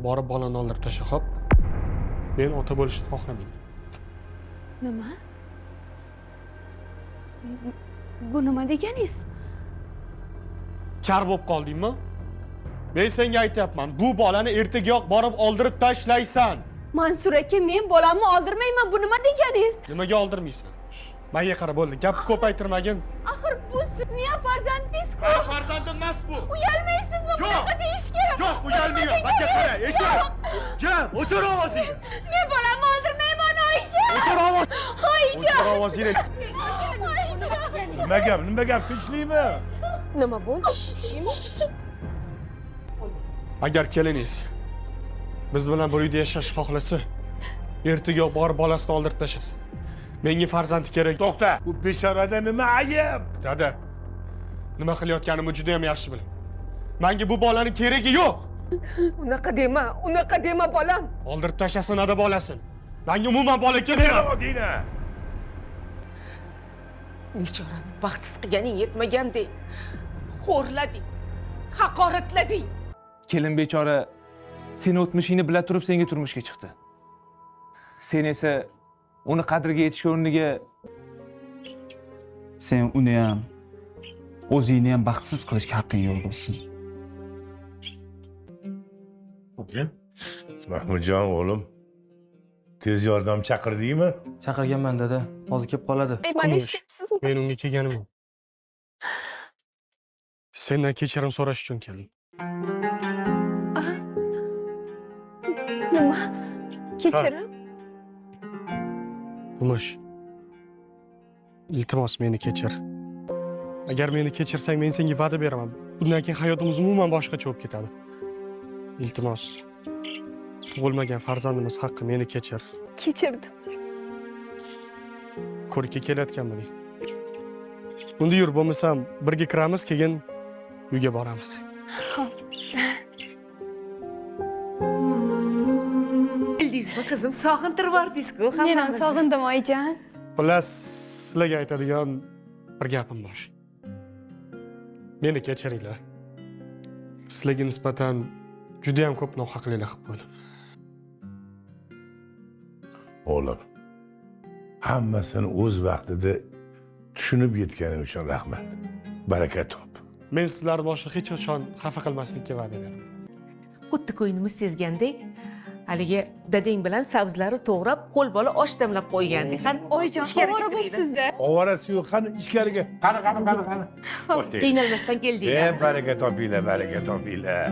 Borib bolani oldirib tasha, xo'p? Men ota bo'lishni xohlamayman. Nima? Bu nima deganingiz? Kar bo'lib qoldingmi? Men senga aytyapman, bu bolani ertaga borib oldirib tashlaysan. Mansur aka, men bolamni oldirmayman. Bu nima deganingiz? Nimaga oldirmaysan? Menga qara bo'ldi, gapni ko'paytirmagin. Axir bu sizning ham farzandingiz-ku. Farzandim emas bu. Uyalmaysizmi bunaqa deyishga? Yo'q, uyalmayman. Menga qara, eshit. Jam, o'chir ovozingni. Men bolamni oldirmayman, oyijon. O'chir ovoz. Oyijon. O'chir ovozingni. Nima gap, tinchlikmi? Nima bo'ldi? Tinchlikmi? Agar keliningiz biz bilan bu uyda yashashni xohlasa, ertaga borib bolasini oldirib tashlasin. Menga farzandi kerak. To'xta, bu bechorada nima ayb? Dada, nima qilayotganimni juda ham yaxshi bilaman. Menga bu bolani keragi yo'q. Unaqa dema bolam. Oldirib tashlasin ada bolasin. Menga umuman bola kerak emas. Odina. Bechorani baxtsiz qilganing yetmagandek. Xo'rlading, haqoratlading. Kelin bechora seni o'tmishingni bila turib senga turmushga chiqdi. Sen esa uni qadriga yetishga o'rniga Sen uni ham, o'zingni ham baxtsiz qilishga haqqing yo'q bo'lsin. Mahmudjon o'g'lim, tez yordam chaqirdingmi? Chaqirganman dada. Hozir kelib qoladi. Mana eshityapsizmi? Men unga kelganim yo'q. Sendan kechirim so'rash uchun keldim. Nima? Kechirim? Umush. Iltimos meni kechir. Agar meni kechirsang, men senga va'da beraman. Bundan keyin hayotimiz umuman boshqacha bo'lib ketadi. Iltimos. Tug'ilmagan farzandimiz haqqi meni kechir. Kechirdim. Ko'rikka kelayotganmini. Unda yur, bo'lmasam birga kiramiz, keyin uyga boramiz. Xo'p. Bildingizmi qizim, sog'intirib yubordingiz-ku Men ham hammamizni. sog'indim oyijon. Xullas, sizlarga aytadigan bir gapim bor. Meni kechiringlar. Sizlarga nisbatan juda ham ko'p nohaqliklar qilib qo'ydim. O'g'lim, hammasini o'z vaqtida tushunib yetganing uchun rahmat. Baraka top. Men sizlarni boshqa hech qachon xafa qilmaslikka va'da beraman. Xuddi ko'nglimiz sezgandek, haligi dadang bilan sabzlari to'g'rab, qo'l bola osh damlab qo'ygandek. Oyijon, Ichkariga xavora kiringlar. bo'libsizda. Ovorasi yo'q, qani ichkariga. Qani. Qiynalmasdan keldinglar. Baraka topinglar, baraka topinglar.